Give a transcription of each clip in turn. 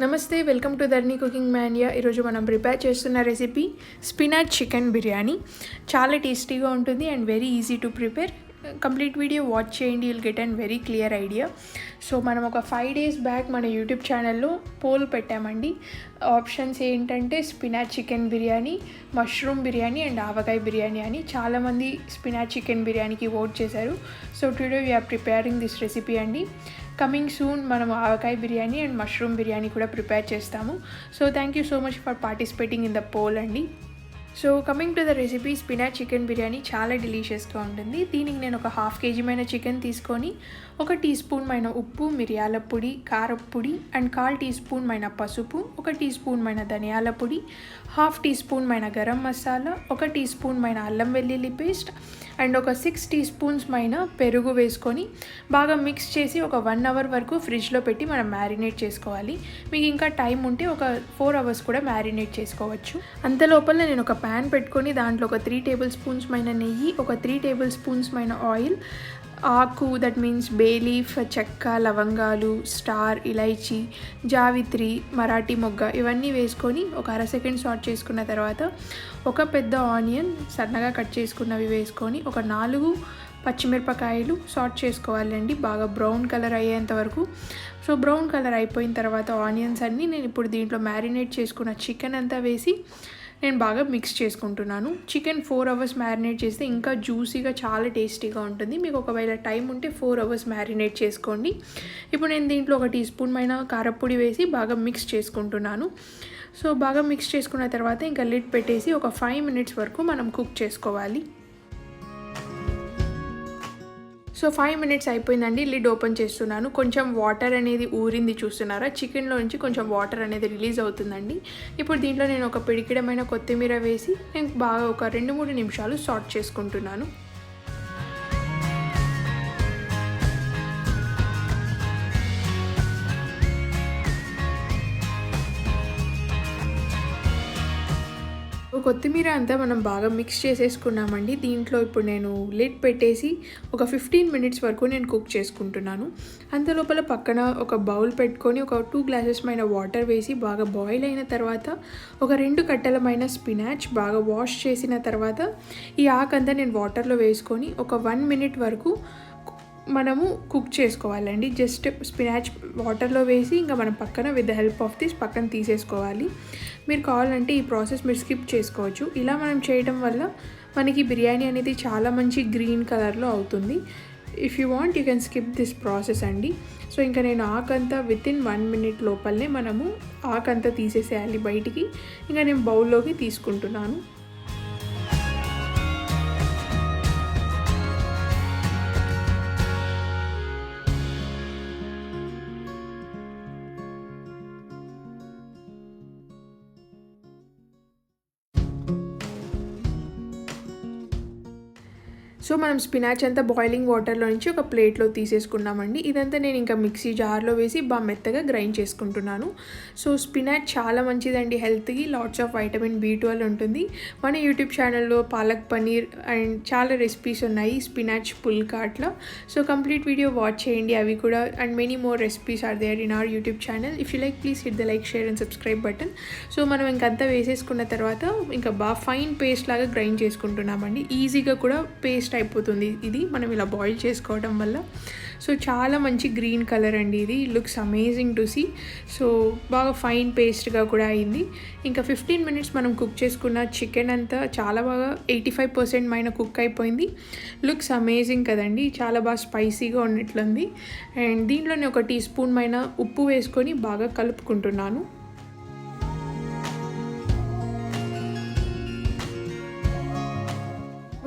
నమస్తే, welcome to ధర్ని cooking mania. ఈరోజు మనం ప్రిపేర్ చేస్తున్న రెసిపీ స్పినాచ్ చికెన్ బిర్యానీ. చాలా టేస్టీగా ఉంటుంది and very easy to prepare. Complete video watch చేయండి, you'll get and very clear idea. So మనం ఒక 5 days బ్యాక్ మన యూట్యూబ్ ఛానల్లో పోల్ పెట్టామండి. ఆప్షన్స్ ఏంటంటే spinach chicken biryani, mushroom biryani and avakaya biryani అని. చాలామంది స్పినాచ్ చికెన్ బిర్యానీకి ఓట్ చేశారు. So today we are preparing this recipe అండి. కమింగ్ సూన్ మనం ఆవకాయ బిర్యానీ అండ్ మష్రూమ్ బిర్యానీ కూడా ప్రిపేర్ చేస్తాము. So thank you so much for participating in the poll అండి. So coming to the recipe, spinach chicken biryani చాలా డెలీషియస్గా ఉంటుంది. దీనికి నేను ఒక 1/2 kg చికెన్ తీసుకొని 1 teaspoon ఉప్పు, మిరియాల పొడి, కారప్పొడి అండ్ 1/4 teaspoon పసుపు, 1 teaspoon ధనియాల పొడి, 1/2 teaspoon గరం మసాలా, 1 teaspoon అల్లం వెల్లుల్లి పేస్ట్ అండ్ ఒక 6 teaspoons పెరుగు వేసుకొని బాగా మిక్స్ చేసి ఒక 1 hour వరకు ఫ్రిడ్జ్లో పెట్టి మనం మ్యారినేట్ చేసుకోవాలి. మీకు ఇంకా టైం ఉంటే ఒక 4 hours కూడా మ్యారినేట్ చేసుకోవచ్చు. అంతలోపల నేను ఒక ప్యాన్ పెట్టుకొని దాంట్లో ఒక 3 tablespoons నెయ్యి, ఒక 3 tablespoons ఆయిల్, ఆకు దట్ మీన్స్ బే లీఫ్, చెక్క, లవంగాలు, స్టార్, ఇలైచి, జావిత్రి, మరాఠీ మొగ్గ ఇవన్నీ వేసుకొని ఒక 1/2 second సాట్ చేసుకున్న తర్వాత ఒక పెద్ద ఆనియన్ సన్నగా కట్ చేసుకున్నవి వేసుకొని ఒక 4 పచ్చిమిరపకాయలు సాట్ చేసుకోవాలండి, బాగా బ్రౌన్ కలర్ అయ్యేంత వరకు. సో బ్రౌన్ కలర్ అయిపోయిన తర్వాత ఆనియన్స్ అన్నీ నేను ఇప్పుడు దీంట్లో మ్యారినేట్ చేసుకున్న చికెన్ అంతా వేసి నేను బాగా మిక్స్ చేసుకుంటున్నాను. చికెన్ 4 hours మ్యారినేట్ చేస్తే ఇంకా జ్యూసీగా చాలా టేస్టీగా ఉంటుంది. మీకు ఒకవేళ టైం ఉంటే 4 hours మ్యారినేట్ చేసుకోండి. ఇప్పుడు నేను దీంట్లో 1 teaspoon కారప్పొడి వేసి బాగా మిక్స్ చేసుకుంటున్నాను. సో బాగా మిక్స్ చేసుకున్న తర్వాత ఇంకా లిడ్ పెట్టేసి ఒక 5 minutes వరకు మనం కుక్ చేసుకోవాలి. సో 5 minutes అయిపోయిందండి. లిడ్ ఓపెన్ చేస్తున్నాను. కొంచెం వాటర్ అనేది ఊరింది, చూస్తున్నారా? చికెన్లో నుంచి కొంచెం వాటర్ అనేది రిలీజ్ అవుతుందండి. ఇప్పుడు దీంట్లో నేను ఒక పిడికిడమైన కొత్తిమీర వేసి నేను బాగా ఒక 2-3 నిమిషాలు సాట్ చేసుకుంటున్నాను. కొత్తిమీర అంతా మనం బాగా మిక్స్ చేసేసుకున్నామండి. దీంట్లో ఇప్పుడు నేను లిడ్ పెట్టేసి ఒక 15 minutes వరకు నేను కుక్ చేసుకుంటున్నాను. అంతలోపల పక్కన ఒక బౌల్ పెట్టుకొని ఒక 2 glasses వాటర్ వేసి బాగా బాయిల్ అయిన తర్వాత ఒక 2 కట్టల స్పినాచ్ బాగా వాష్ చేసిన తర్వాత ఈ ఆకంతా నేను వాటర్లో వేసుకొని ఒక 1 minute వరకు మనము కుక్ చేసుకోవాలండి. జస్ట్ స్పినాచ్ వాటర్లో వేసి ఇంకా మనం పక్కన with the help of this పక్కన తీసేసుకోవాలి. మీరు కావాలంటే ఈ ప్రాసెస్ మీరు స్కిప్ చేసుకోవచ్చు. ఇలా మనం చేయడం వల్ల మనకి బిర్యానీ అనేది చాలా మంచి గ్రీన్ కలర్లో అవుతుంది. If you want you can skip this process అండి. సో ఇంకా నేను ఆకంతా వితిన్ 1 minute లోపలనే మనము ఆకంతా తీసేసేయాలి బయటికి. ఇంకా నేను బౌల్లోకి తీసుకుంటున్నాను. సో మనం స్పినాచ్ అంతా బాయిలింగ్ వాటర్లో నుంచి ఒక ప్లేట్లో తీసేసుకున్నామండి. ఇదంతా నేను ఇంకా మిక్సీ జార్లో వేసి బాగా మెత్తగా గ్రైండ్ చేసుకుంటున్నాను. సో స్పినాచ్ చాలా మంచిదండి హెల్త్కి. లాట్స్ ఆఫ్ వైటమిన్ B12 ఉంటుంది. మన యూట్యూబ్ ఛానల్లో పాలక్ పనీర్ అండ్ చాలా రెసిపీస్ ఉన్నాయి స్పినాచ్ పుల్కా అట్లా. సో కంప్లీట్ వీడియో వాచ్ చేయండి అవి కూడా. And many more recipes are there in our YouTube channel. If you like please hit the like, share and subscribe button. So మనం ఇంకంతా వేసేసుకున్న తర్వాత ఇంకా బాగా ఫైన్ పేస్ట్ లాగా గ్రైండ్ చేసుకుంటున్నామండి. ఈజీగా కూడా పేస్ట్ అయిపోతుంది ఇది మనం ఇలా బాయిల్ చేసుకోవడం వల్ల. సో చాలా మంచి గ్రీన్ కలర్ అండి ఇది. Looks amazing to see. So బాగా ఫైన్ పేస్ట్గా కూడా అయింది. ఇంకా 15 minutes మనం కుక్ చేసుకున్న చికెన్ అంతా చాలా బాగా 85% కుక్ అయిపోయింది. లుక్స్ అమేజింగ్ కదండి, చాలా బాగా స్పైసీగా ఉన్నట్లుంది. అండ్ దీంట్లోనే 1 teaspoon ఉప్పు వేసుకొని బాగా కలుపుకుంటున్నాను.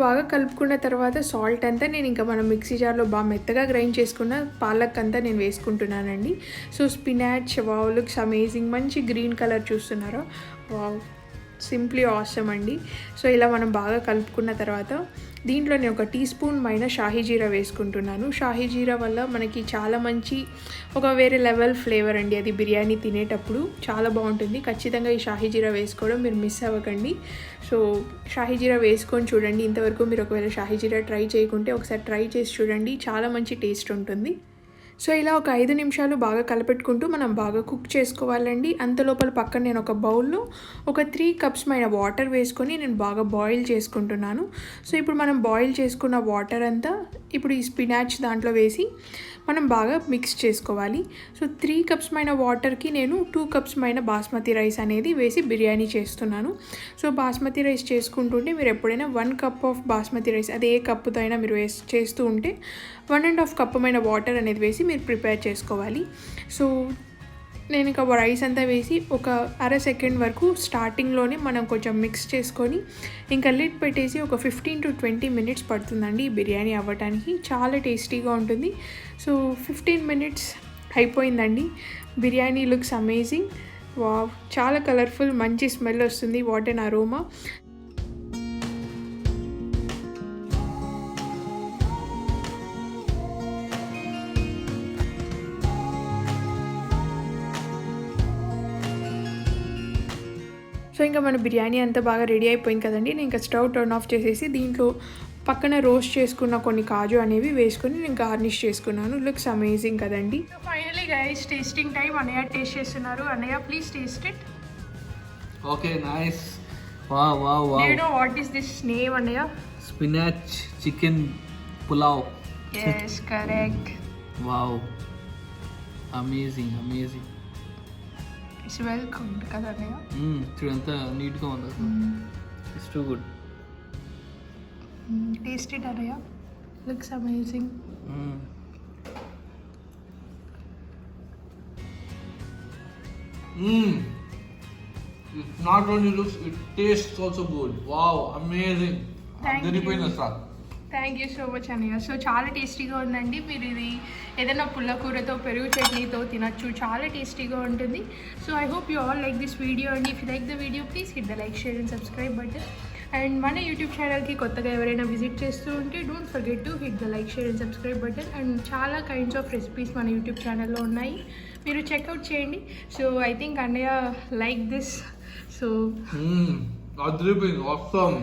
బాగా కలుపుకున్న తర్వాత సాల్ట్ అంతా నేను ఇంకా మనం మిక్సీ జార్లో బాగా మెత్తగా గ్రైండ్ చేసుకున్న పాలక్ అంతా నేను వేసుకుంటున్నానండి. So spinach wow, looks amazing. మంచి గ్రీన్ కలర్ చూస్తున్నారా? వావ్, సింప్లీ ఆసమ్ అండి. సో ఇలా మనం బాగా కలుపుకున్న తర్వాత దీంట్లో నేను 1 teaspoon షాహీ జీరా వేసుకుంటున్నాను. షాహీ జీరా వల్ల మనకి చాలా మంచి ఒక వేరే లెవెల్ ఫ్లేవర్ అండి. అది బిర్యానీ తినేటప్పుడు చాలా బాగుంటుంది. ఖచ్చితంగా ఈ షాహీ జీరా వేసుకోవడం మీరు మిస్ అవ్వకండి. సో షాహీ జీరా వేసుకొని చూడండి. ఇంతవరకు మీరు ఒకవేళ షాహీ జీరా ట్రై చేయకుంటే ఒకసారి ట్రై చేసి చూడండి, చాలా మంచి టేస్ట్ ఉంటుంది. సో ఇలా ఒక 5 నిమిషాలు బాగా కలపెట్టుకుంటూ మనం బాగా కుక్ చేసుకోవాలండి. అంతలోపల పక్కన నేను ఒక బౌల్లో ఒక 3 కప్స్ మైన వాటర్ వేసుకొని నేను బాగా బాయిల్ చేసుకుంటున్నాను. సో ఇప్పుడు మనం బాయిల్ చేసుకున్న వాటర్ అంతా ఇప్పుడు ఈ స్పినాచ్ దాంట్లో వేసి మనం బాగా మిక్స్ చేసుకోవాలి. సో 3 కప్స్ మైన వాటర్కి నేను 2 కప్స్ మైన బాస్మతి రైస్ అనేది వేసి బిర్యానీ చేస్తున్నాను. సో బాస్మతి రైస్ చేసుకుంటుంటే మీరు ఎప్పుడైనా 1 కప్ ఆఫ్ బాస్మతి రైస్ అది ఏ కప్పుతో అయినా మీరు చేస్తూ ఉంటే 1.5 కప్పు మైన వాటర్ అనేది వేసి మీరు ప్రిపేర్ చేసుకోవాలి. సో నేను ఇంకా రైస్ అంతా వేసి ఒక అర సెకండ్ వరకు స్టార్టింగ్లోనే మనం కొంచెం మిక్స్ చేసుకొని ఇంకా లిడ్ పెట్టేసి ఒక 15 to 20 మినిట్స్ పడుతుందండి ఈ బిర్యానీ అవ్వటానికి. చాలా టేస్టీగా ఉంటుంది. సో 15 మినిట్స్ అయిపోయిందండి. Biryani looks amazing. వావ్, చాలా కలర్ఫుల్, మంచి స్మెల్ వస్తుంది. What an aroma. సో ఇంకా మన బిర్యానీ అంతా బాగా రెడీ అయిపోయింది కదండి. నేను ఇంకా స్టవ్ టర్న్ ఆఫ్ చేసేసి దీంట్లో పక్కన రోస్ట్ చేసుకున్న కొన్ని కాజు అనేవి వేసుకొని నేను గార్నిష్ చేసుకున్నాను. లుక్స్ అమేజింగ్ కదండి. So finally guys, tasting time. అన్నయ్య టేస్ట్ చేస్తున్నారు. అన్నయ్య please taste it. Okay, nice. Wow wow wow. Do you know what is this name అన్నయ్య? Spinach chicken pulao. yes, correct. Wow, amazing amazing. It's well cooked కదా అన్నయ్య? చూడంతా నీట్గా ఉంది అసలు. It's too good. Taste it అన్నయ్య. Looks amazing. Not only looks, it tastes also good. Wow, amazing. Thank you so much అన్నయ్య. So చాలా టేస్టీగా ఉందండి. మీరు ఇది ఏదైనా పుల్లకూరతో పెరుగు చట్నీతో తినచ్చు. చాలా టేస్టీగా ఉంటుంది. So I hope you all like this video అండి. If you like the video please hit the like, share and subscribe button. And మన యూట్యూబ్ ఛానల్కి కొత్తగా ఎవరైనా విజిట్ చేస్తూ ఉంటే don't forget to hit the like, share and subscribe button. And చాలా kinds of recipes మన YouTube ఛానల్లో ఉన్నాయి, మీరు చెక్అవుట్ చేయండి. సో ఐ థింక్ అన్నయ్య లైక్ దిస్. సో అదిరిపోయింది, awesome.